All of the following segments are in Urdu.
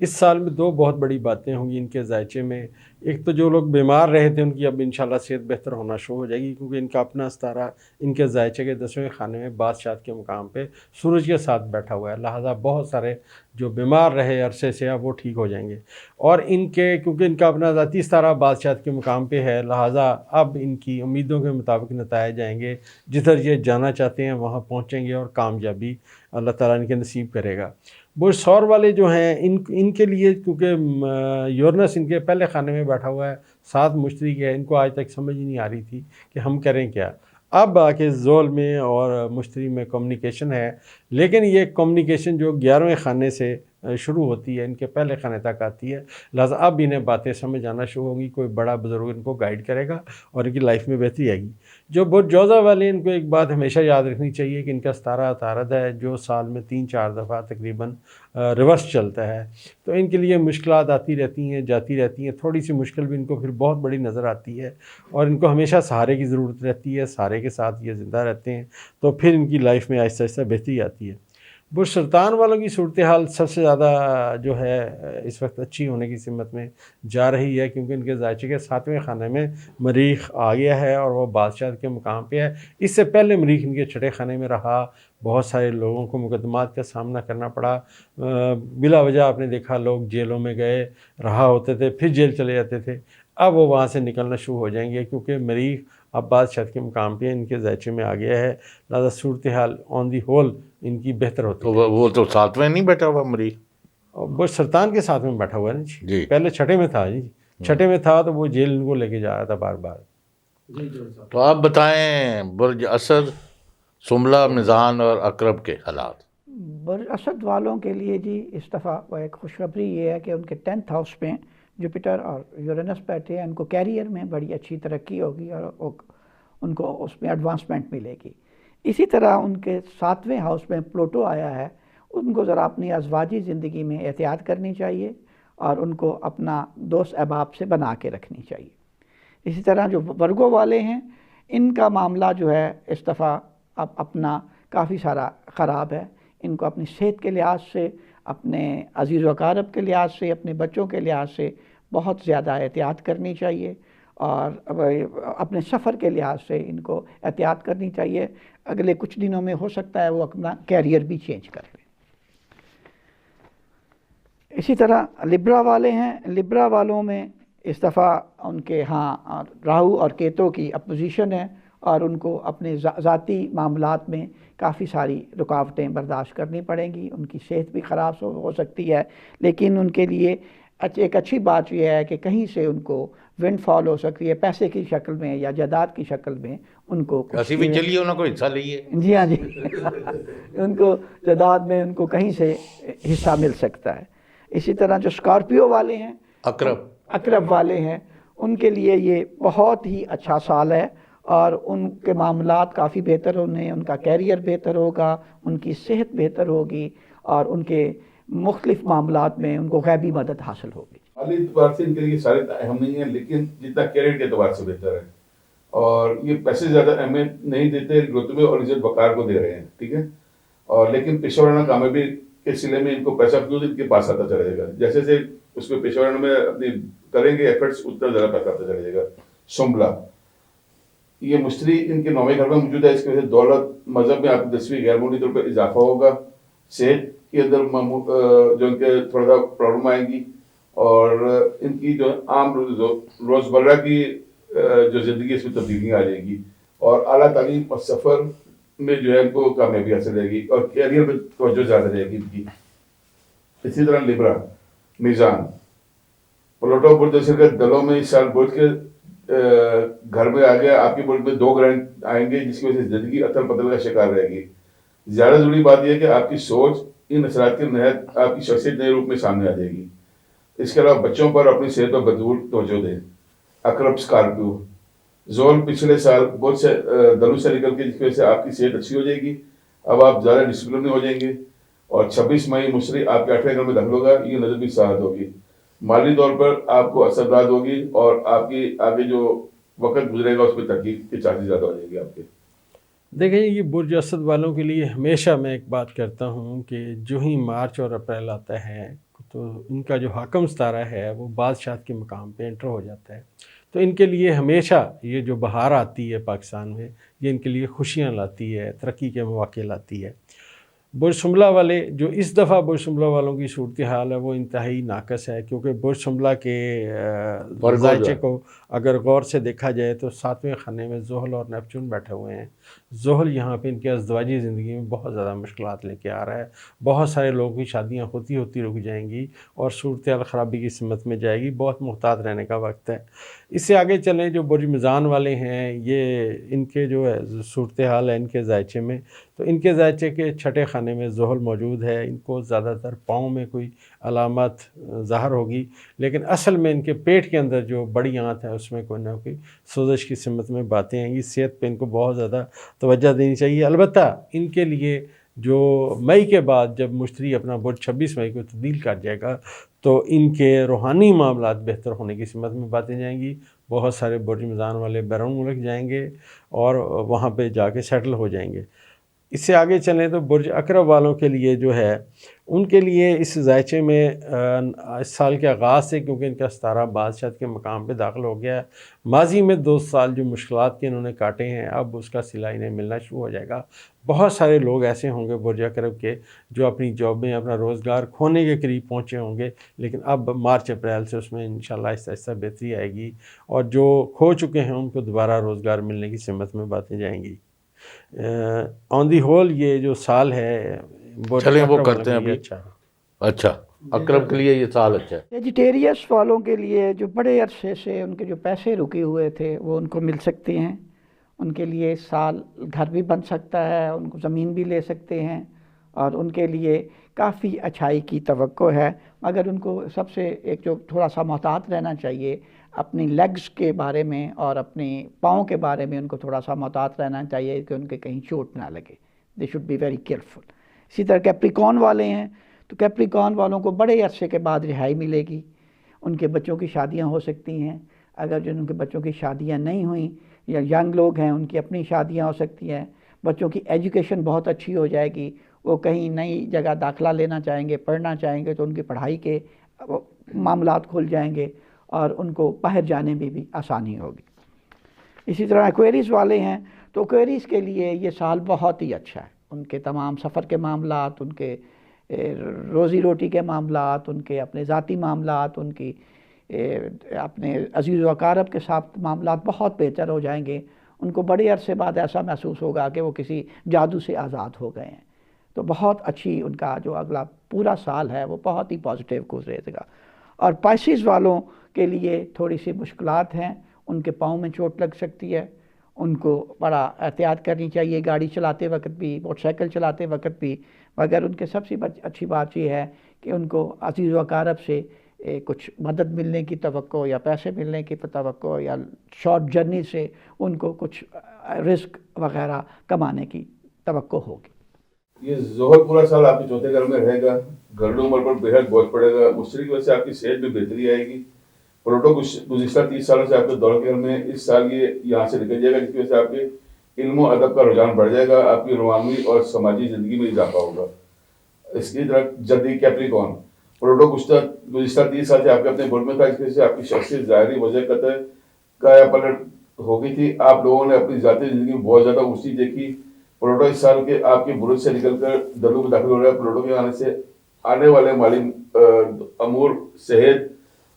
اس سال میں 2 بہت بڑی باتیں ہوں گی ان کے ذائچے میں. ایک تو جو لوگ بیمار رہے تھے ان کی اب انشاءاللہ صحت بہتر ہونا شروع ہو جائے گی، کیونکہ ان کا اپنا ستارہ ان کے ذائچے کے 10ویں خانے میں بادشاہت کے مقام پہ سورج کے ساتھ بیٹھا ہوا ہے، لہٰذا بہت سارے جو بیمار رہے عرصے سے اب وہ ٹھیک ہو جائیں گے. اور ان کے کیونکہ ان کا اپنا ذاتی ستارہ بادشاہت کے مقام پہ ہے، لہٰذا اب ان کی امیدوں کے مطابق نتائج جائیں گے، جدھر یہ جانا چاہتے ہیں وہاں پہنچیں گے اور کامیابی اللہ تعالیٰ ان کے نصیب کرے گا. برج ثور والے جو ہیں ان کے لیے کیونکہ یورنس ان کے پہلے خانے میں بیٹھا ہوا ہے، 7 مشتری کے ہے، ان کو آج تک سمجھ ہی نہیں آ رہی تھی کہ ہم کریں کیا. اب آ کے زول میں اور مشتری میں کمیونیکیشن ہے، لیکن یہ کمیونیکیشن جو 11ویں خانے سے شروع ہوتی ہے ان کے پہلے خانے تک آتی ہے، لہٰذا اب انہیں باتیں سمجھ آنا شروع ہوں گی، کوئی بڑا بزرگ ان کو گائیڈ کرے گا اور ان کی لائف میں بہتری آئے گی. جو برج جوزہ والے ان کو ایک بات ہمیشہ یاد رکھنی چاہیے کہ ان کا ستارہ عطارد ہے جو سال میں 3-4 دفعہ تقریباً ریورس چلتا ہے، تو ان کے لیے مشکلات آتی رہتی ہیں جاتی رہتی ہیں. تھوڑی سی مشکل بھی ان کو پھر بہت بڑی نظر آتی ہے اور ان کو ہمیشہ سہارے کی ضرورت رہتی ہے، سہارے کے ساتھ یہ زندہ رہتے ہیں، تو پھر ان کی لائف میں آہستہ آہستہ بہتری آتی ہے. برج سرطان والوں کی صورتحال سب سے زیادہ جو ہے اس وقت اچھی ہونے کی سمت میں جا رہی ہے، کیونکہ ان کے ذائچے کے 7ویں خانے میں مریخ آ گیا ہے اور وہ بادشاہت کے مقام پہ ہے. اس سے پہلے مریخ ان کے 6 خانے میں رہا، بہت سارے لوگوں کو مقدمات کا سامنا کرنا پڑا، بلا وجہ آپ نے دیکھا لوگ جیلوں میں گئے رہا ہوتے تھے پھر جیل چلے جاتے تھے. اب وہ وہاں سے نکلنا شروع ہو جائیں گے کیونکہ مریخ اب بادشاہت کے مقام پہ ان کے ذائچے میں آ گیا ہے، لہٰذا صورتحال آن دی ہول ان کی بہتر ہوتی تو ہے. وہ تو 7ویں نہیں بیٹھا ہوا مریخ؟ اور برج سرطان کے ساتھ میں بیٹھا ہوا ہے نا جی. پہلے 6 میں تھا جی، 6 میں تھا تو وہ جیل ان کو لے کے جا رہا تھا بار بار. تو آپ بتائیں برج اسد، سنبلہ، میزان اور عقرب کے حالات. برج اسد والوں کے لیے جی اس دفعہ وہ ایک خوشخبری یہ ہے کہ ان کے 10th ہاؤس میں جوپیٹر اور یورینس بیٹھے ہیں، ان کو کیریئر میں بڑی اچھی ترقی ہوگی اور ان کو اس میں ایڈوانسمنٹ ملے گی. اسی طرح ان کے 7ویں ہاؤس میں پلوٹو آیا ہے، ان کو ذرا اپنی ازواجی زندگی میں احتیاط کرنی چاہیے اور ان کو اپنا دوست احباب سے بنا کے رکھنی چاہیے. اسی طرح جو ورگو والے ہیں ان کا معاملہ جو ہے اس دفعہ اب اپنا کافی سارا خراب ہے. ان کو اپنی صحت کے لحاظ سے، اپنے عزیز و اقارب کے لحاظ سے، اپنے بچوں کے لحاظ سے بہت زیادہ احتیاط کرنی چاہیے اور اپنے سفر کے لحاظ سے ان کو احتیاط کرنی چاہیے. اگلے کچھ دنوں میں ہو سکتا ہے وہ اپنا کیریئر بھی چینج کر لیں. اسی طرح لبرا والے ہیں، لبرا والوں میں اس دفعہ ان کے ہاں راہو اور کیتو کی اپوزیشن ہے اور ان کو اپنے ذاتی معاملات میں کافی ساری رکاوٹیں برداشت کرنی پڑیں گی. ان کی صحت بھی خراب ہو سکتی ہے، لیکن ان کے لیے ایک اچھی بات یہ ہے کہ کہیں سے ان کو ونڈ فال ہو سکتی ہے، پیسے کی شکل میں یا جائیداد کی شکل میں ان کو ایسی بھی چلیے انہوں کو حصہ لئیے. جی ہاں جی ان کو جائیداد میں ان کو کہیں سے حصہ مل سکتا ہے. اسی طرح جو اسکارپیو والے ہیں، عقرب والے ہیں، ان کے لیے یہ بہت ہی اچھا سال ہے اور ان کے معاملات کافی بہتر ہونے، ان کا کیریئر بہتر ہوگا، ان کی صحت بہتر ہوگی اور ان کے مختلف معاملات میں ان کو غیبی مدد حاصل ہوگی. مالی اعتبار سے ان کے لیے سارے اہم نہیں ہیں، لیکن جتنا کیریئر کے اعتبار سے بہتر ہے اور یہ پیسے زیادہ اہمیت نہیں دیتے، رتبے اور عزت وقار کو دے رہے ہیں، ٹھیک ہے. اور لیکن پیشہ ورانہ کامیابی کے سلے میں ان کو پیسہ خود ان کے پاس آتا چلا جائے گا. جیسے جیسے اس میں پیشہ ورانہ میں اپنی کریں گے ایفرٹس اتنا زیادہ پیسہ آتا چلا جائے گا. سنبلہ، یہ مشتری ان کے 9ویں گھر میں موجود ہے، اس کی وجہ سے دولت، مذہب میں آپ کی 10ویں غیر معمولی طور پر اضافہ ہوگا. صحت کے اندر جو ان کے تھوڑا سا پرابلم آئیں گی اور ان کی جو عام روزمرہ کی جو زندگی اس میں تبدیلیاں آ جائیں گی اور اعلیٰ تعلیم اور سفر میں جو ہے ان کو کامیابی حاصل رہے گی اور کیریئر میں توجہ زیادہ رہے گی ان کی. اسی طرح لبرا، میزان، پلوٹو برج کے دلوں میں اس سال برج کے گھر میں آ گیا. آپ کے برج میں 2 گرہن آئیں گے جس کی وجہ سے زندگی اتل پتل کا شکار رہے گی. زیادہ ضروری بات یہ ہے کہ آپ کی سوچ ان اثرات کے نہایت آپ کی شخصیت نئے روپ میں سامنے آ جائے گی. اس کے علاوہ بچوں پر اپنی صحت پر بھرپور توجہ دیں. عقرب، اسکارپیو، زول پچھلے سال بہت سے دلوں سے نکل کے جس کی وجہ سے آپ کی صحت اچھی ہو جائے گی. اب آپ زیادہ ڈسپلن ہو جائیں گے اور 26 مئی مشتری آپ کے 8ویں گھر میں داخل ہوگا. یہ نظر بھی سعادت ہوگی. مالی طور پر آپ کو اثرات ہوگی اور آپ کی آگے جو وقت گزرے گا اس میں ترقی کے چانسز زیادہ ہو جائیں گے آپ کے. دیکھیں یہ برج اسد والوں کے لیے ہمیشہ میں ایک بات کرتا ہوں کہ جو ہی مارچ اور اپریل آتا ہے تو ان کا جو حاکم ستارہ ہے وہ بادشاہت کے مقام پہ انٹر ہو جاتا ہے. تو ان کے لیے ہمیشہ یہ جو بہار آتی ہے پاکستان میں، یہ ان کے لیے خوشیاں لاتی ہے، ترقی کے مواقع لاتی ہے. برج شملہ والے جو اس دفعہ برج شملہ والوں کی صورتحال ہے وہ انتہائی ناقص ہے، کیونکہ برج شملہ کے ذائچے کو اگر غور سے دیکھا جائے تو 7ویں خانے میں زحل اور نیپچون بیٹھے ہوئے ہیں. زحل یہاں پہ ان کے ازدواجی زندگی میں بہت زیادہ مشکلات لے کے آ رہا ہے. بہت سارے لوگوں کی شادیاں ہوتی رک جائیں گی اور صورتحال خرابی کی سمت میں جائے گی. بہت محتاط رہنے کا وقت ہے. اس سے آگے چلیں، جو برج میزان والے ہیں، یہ ان کے جو ہے صورتحال ہے ان کے ذائچے میں، تو ان کے ذائچے کے چھٹے خانے میں زحل موجود ہے. ان کو زیادہ تر پاؤں میں کوئی علامات ظاہر ہوگی، لیکن اصل میں ان کے پیٹ کے اندر جو بڑی آنت ہے اس میں کوئی نہ کوئی سوزش کی سمت میں باتیں آئیں گی. صحت پہ ان کو بہت زیادہ توجہ دینی چاہیے. البتہ ان کے لیے جو مئی کے بعد جب مشتری اپنا برج 26 مئی کو تبدیل کر جائے گا تو ان کے روحانی معاملات بہتر ہونے کی سمت میں باتیں جائیں گی. بہت سارے برج میزان والے بیرون ملک جائیں گے اور وہاں پہ جا کے سیٹل ہو جائیں گے. اس سے آگے چلیں تو برج عقرب والوں کے لیے جو ہے ان کے لیے اس ذائچے میں اس سال کے آغاز سے، کیونکہ ان کا ستارہ بادشاہت کے مقام پہ داخل ہو گیا ہے، ماضی میں 2 سال جو مشکلات کے انہوں نے کاٹے ہیں اب اس کا صلہ انہیں ملنا شروع ہو جائے گا. بہت سارے لوگ ایسے ہوں گے برج عقرب کے جو اپنی جاب میں اپنا روزگار کھونے کے قریب پہنچے ہوں گے، لیکن اب مارچ اپریل سے اس میں انشاءاللہ آہستہ آہستہ بہتری آئے گی اور جو کھو چکے ہیں ان کو دوبارہ روزگار ملنے کی سمت میں باتیں جائیں گی. آن دی ہول یہ جو سال ہے چلیں وہ کرتے ہیں ابھی. اچھا، اکرم کے لیے یہ سال اچھا ہے. ویجیٹیریس والوں کے لیے جو بڑے عرصے سے ان کے جو پیسے رکے ہوئے تھے وہ ان کو مل سکتے ہیں. ان کے لیے اس سال گھر بھی بن سکتا ہے، ان کو زمین بھی لے سکتے ہیں اور ان کے لیے کافی اچھائی کی توقع ہے. مگر ان کو سب سے ایک جو تھوڑا سا محتاط رہنا چاہیے اپنی لیگز کے بارے میں اور اپنے پاؤں کے بارے میں، ان کو تھوڑا سا محتاط رہنا چاہیے کہ ان کے کہیں چوٹ نہ لگے. They should be very careful. اسی طرح کیپریکارن والے ہیں تو کیپریکارن والوں کو بڑے عرصے کے بعد رہائی ملے گی. ان کے بچوں کی شادیاں ہو سکتی ہیں. اگر جن کے بچوں کی شادیاں نہیں ہوئیں یا ینگ لوگ ہیں ان کی اپنی شادیاں ہو سکتی ہیں. بچوں کی ایجوکیشن بہت اچھی ہو جائے گی. وہ کہیں نئی جگہ داخلہ لینا چاہیں گے، پڑھنا چاہیں گے تو ان کی پڑھائی کے معاملات کھل جائیں گے اور ان کو باہر جانے میں بھی آسانی ہوگی. اسی طرح ایکویریز والے ہیں تو ایکویریز کے لیے یہ سال بہت ہی اچھا ہے. ان کے تمام سفر کے معاملات، ان کے روزی روٹی کے معاملات، ان کے اپنے ذاتی معاملات، ان کی اپنے عزیز و اقارب کے ساتھ معاملات بہت بہتر ہو جائیں گے. ان کو بڑے عرصے بعد ایسا محسوس ہوگا کہ وہ کسی جادو سے آزاد ہو گئے ہیں. تو بہت اچھی ان کا جو اگلا پورا سال ہے وہ بہت ہی پازیٹیو گزرے گا. اور پائسیز والوں کے لیے تھوڑی سی مشکلات ہیں. ان کے پاؤں میں چوٹ لگ سکتی ہے. ان کو بڑا احتیاط کرنی چاہیے گاڑی چلاتے وقت بھی، موٹر سائیکل چلاتے وقت بھی. مگر ان کے سب سے اچھی بات یہ ہے کہ ان کو عزیز و اقارب سے کچھ مدد ملنے کی توقع یا پیسے ملنے کی توقع یا شارٹ جرنی سے ان کو کچھ رزق وغیرہ کمانے کی توقع ہوگی. یہ زحل پورا سال آپ کے چوتھے گھر میں رہے گا. گھریلو عمل پر بے حد بوجھ پڑے گا. مشتری کی وجہ سے آپ کی صحت میں بہتری آئے گی. پلوٹو گزشتہ 30 سالوں سے آپ کے دور کے گھر میں، اس سال یہ یہاں سے نکل جائے گا جس کی وجہ سے آپ کے علم و ادب کا رجحان بڑھ جائے گا. آپ کی روحانی اور سماجی زندگی میں اضافہ ہوگا. اس کی طرح جلدی کیپریکارن پلوٹو گزشتہ 30 سال سے آپ کے اپنے برج میں تھا، اس کی وجہ سے آپ کی شخصیت ظاہری وجہ قطع کایا پلٹ ہو گئی تھی. آپ لوگوں نے اپنی ذاتی زندگی میں بہت زیادہ اونچی دیکھی. پلوٹو اس سال کے آپ کے برج سے نکل کر دلو میں داخل ہو رہا ہے. پلوٹو کے آنے سے آنے والے مالی امور، صحت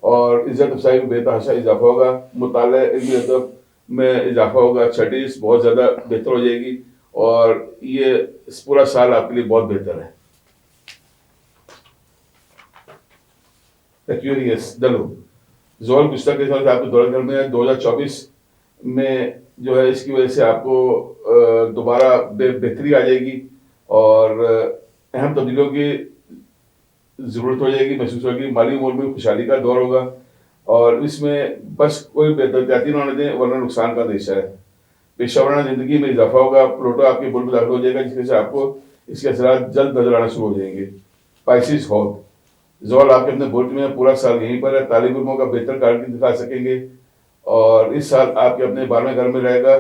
اور عزت افزائی میں بے تحاشا اضافہ ہوگا. مطالعہ، علمی ادب میں اضافہ ہوگا. چھٹیس بہت زیادہ بہتر ہو جائے گی اور یہ پورا سال آپ کے لیے بہت بہتر ہے. ایکویریس دلو زحل گزشتہ کے سال سے آپ کے دولت گھر میں ہے. 2024 میں جو ہے اس کی وجہ سے آپ کو دوبارہ بہتری آ جائے گی اور اہم تبدیلیوں کی ضرورت ہو جائے گی، محسوس ہوگی. مالی امور میں خوشحالی کا دور ہوگا اور اس میں بس کوئی بےتحطیاتی نہ ہونے دیں ورنہ نقصان کا اندیشہ ہے. پیشہ ورانہ زندگی میں اضافہ ہوگا. پلوٹو آپ کے برج میں داخل ہو جائے گا جس کی وجہ سے آپ کو اس کے اثرات جلد نظر آنا شروع ہو جائیں گے. پائسیز ہال زحل آپ کے اپنے برج میں پورا سال یہیں پر ہے. طالب علموں کا بہتر کارکردگی دکھا سکیں گے اور اس سال آپ کے اپنے 12ویں گھر میں رہے گا.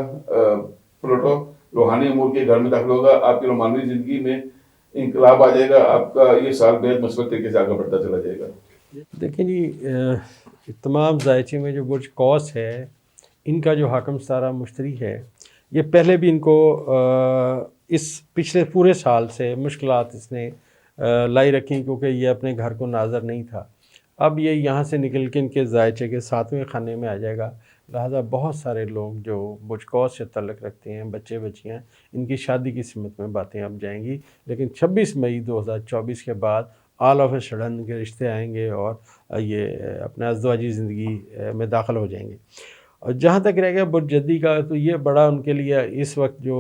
پلوٹو روحانی امور کے گھر میں داخل ہوگا. آپ کی روحانی زندگی میں انقلاب آ جائے گا، آپ کا یہ سال بے حد مثبت طریقے سے آگے بڑھتا چلا جائے گا؟ دیکھیں جی، تمام ذائچے میں جو برج قوس ہے ان کا جو حاکم ستارہ مشتری ہے، یہ پہلے بھی ان کو اس پچھلے پورے سال سے مشکلات اس نے لائی رکھی، کیونکہ یہ اپنے گھر کو ناظر نہیں تھا۔ اب یہ یہاں سے نکل کے ان کے ذائچے کے 7ویں خانے میں آ جائے گا، لہٰذا بہت سارے لوگ جو برج قوس سے تعلق رکھتے ہیں، بچے بچیاں، ان کی شادی کی سمت میں باتیں اب جائیں گی۔ لیکن 26 مئی 2024 کے بعد آل آف اے سڈن کے رشتے آئیں گے اور یہ اپنا ازدواجی زندگی میں داخل ہو جائیں گے۔ اور جہاں تک رہ گیا برج جدی کا، تو یہ بڑا ان کے لیے اس وقت جو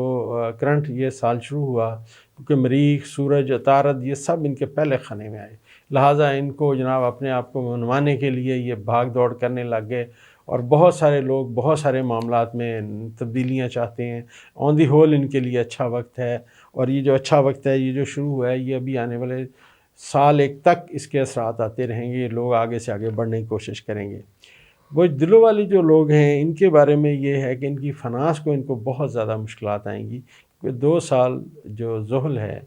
کرنٹ یہ سال شروع ہوا، کیونکہ مریخ، سورج، عطارد یہ سب ان کے پہلے خانے میں آئے، لہٰذا ان کو جناب اپنے آپ کو منوانے کے لیے یہ بھاگ دوڑ کرنے لگ گئے، اور بہت سارے لوگ بہت سارے معاملات میں تبدیلیاں چاہتے ہیں۔ آن دی ہول ان کے لیے اچھا وقت ہے، اور یہ جو اچھا وقت ہے، یہ جو شروع ہوا ہے، یہ ابھی آنے والے سال ایک تک اس کے اثرات آتے رہیں گے، لوگ آگے سے آگے بڑھنے کی کوشش کریں گے۔ وہ دلوں والے جو لوگ ہیں ان کے بارے میں یہ ہے کہ ان کی فناس کو ان کو بہت زیادہ مشکلات آئیں گی، کیونکہ 2 سال جو ذہل ہے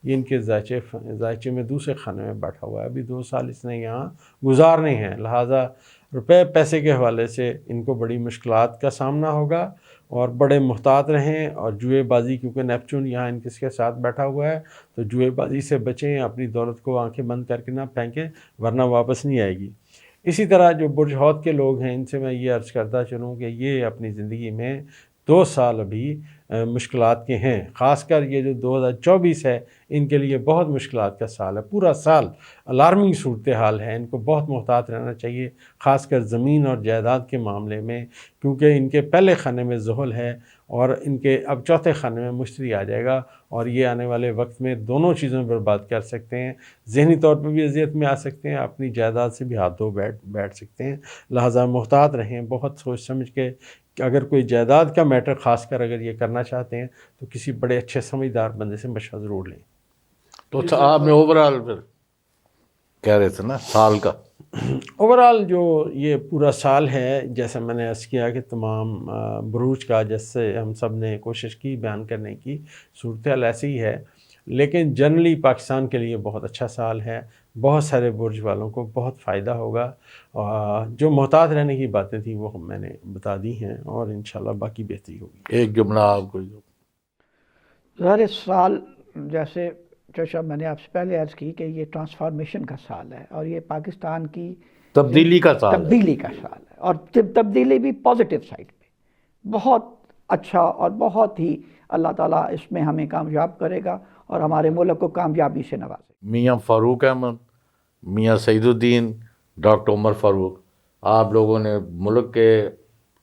یہ ان کے ذائچے میں دوسرے خانے میں بیٹھا ہوا ہے، ابھی 2 سال اس نے یہاں گزارنے ہیں، لہٰذا روپے پیسے کے حوالے سے ان کو بڑی مشکلات کا سامنا ہوگا، اور بڑے محتاط رہیں، اور جوئے بازی، کیونکہ نیپچون یہاں ان کے ساتھ بیٹھا ہوا ہے، تو جوئے بازی سے بچیں، اپنی دولت کو آنکھیں بند کر کے نہ پھینکیں ورنہ واپس نہیں آئے گی۔ اسی طرح جو برج حوت کے لوگ ہیں ان سے میں یہ عرض کرتا چلوں کہ یہ اپنی زندگی میں 2 سال ابھی مشکلات کے ہیں، خاص کر یہ جو 2024 ہے ان کے لیے بہت مشکلات کا سال ہے، پورا سال الارمنگ صورتحال ہے، ان کو بہت محتاط رہنا چاہیے، خاص کر زمین اور جائیداد کے معاملے میں، کیونکہ ان کے پہلے خانے میں ذہل ہے اور ان کے اب چوتھے خانے میں مشتری آ جائے گا، اور یہ آنے والے وقت میں دونوں چیزوں میں برباد کر سکتے ہیں، ذہنی طور پہ بھی اذیت میں آ سکتے ہیں، اپنی جائیداد سے بھی ہاتھ دھو بیٹھ سکتے ہیں، لہٰذا محتاط رہیں، بہت سوچ سمجھ کے کہ اگر کوئی جائیداد کا میٹر خاص کر اگر یہ کرنا چاہتے ہیں تو کسی بڑے اچھے سمجھدار بندے سے مشورہ ضرور لیں۔ تو اچھا، آپ نے اوورآل پھر کہہ رہے تھے نا سال کا اوورآل جو یہ پورا سال ہے، جیسے میں نے عرض کیا کہ تمام بروج کا جیسے ہم سب نے کوشش کی بیان کرنے کی، صورتحال ایسی ہی ہے، لیکن جنرلی پاکستان کے لیے بہت اچھا سال ہے، بہت سارے برج والوں کو بہت فائدہ ہوگا، جو محتاط رہنے کی باتیں تھیں وہ میں نے بتا دی ہیں، اور انشاءاللہ باقی بہتری ہوگی۔ ایک جملہ آپ کو ظاہر اس سال جیسے چشا میں نے آپ سے پہلے عرض کی کہ یہ ٹرانسفارمیشن کا سال ہے، اور یہ پاکستان کی تبدیلی کا سال ہے، تبدیلی کا سال ہے، اور تبدیلی بھی پازیٹیو سائڈ پہ بہت اچھا، اور بہت ہی اللہ تعالیٰ اس میں ہمیں کامیاب کرے گا اور ہمارے ملک کو کامیابی سے نوازے گا۔ میاں فاروق احمد، میاں سعید الدین، ڈاکٹر عمر فاروق، آپ لوگوں نے ملک کے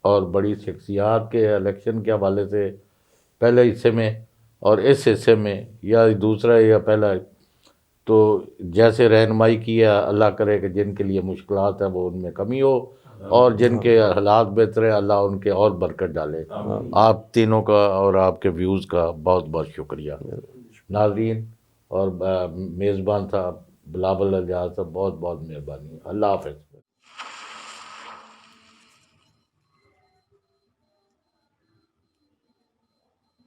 اور بڑی شخصیات کے الیکشن کے حوالے سے پہلے حصے میں اور اس حصے میں یا دوسرا یا پہلا، تو جیسے رہنمائی کیا، اللہ کرے کہ جن کے لیے مشکلات ہیں وہ ان میں کمی ہو، اور جن کے حالات بہتر ہیں اللہ ان کے اور برکت ڈالے۔ آپ تینوں کا اور آپ کے ویوز کا بہت بہت شکریہ۔ ناظرین اور میزبان صاحب بلاول الیاس صاحب، بہت بہت مہربانی، اللہ حافظ۔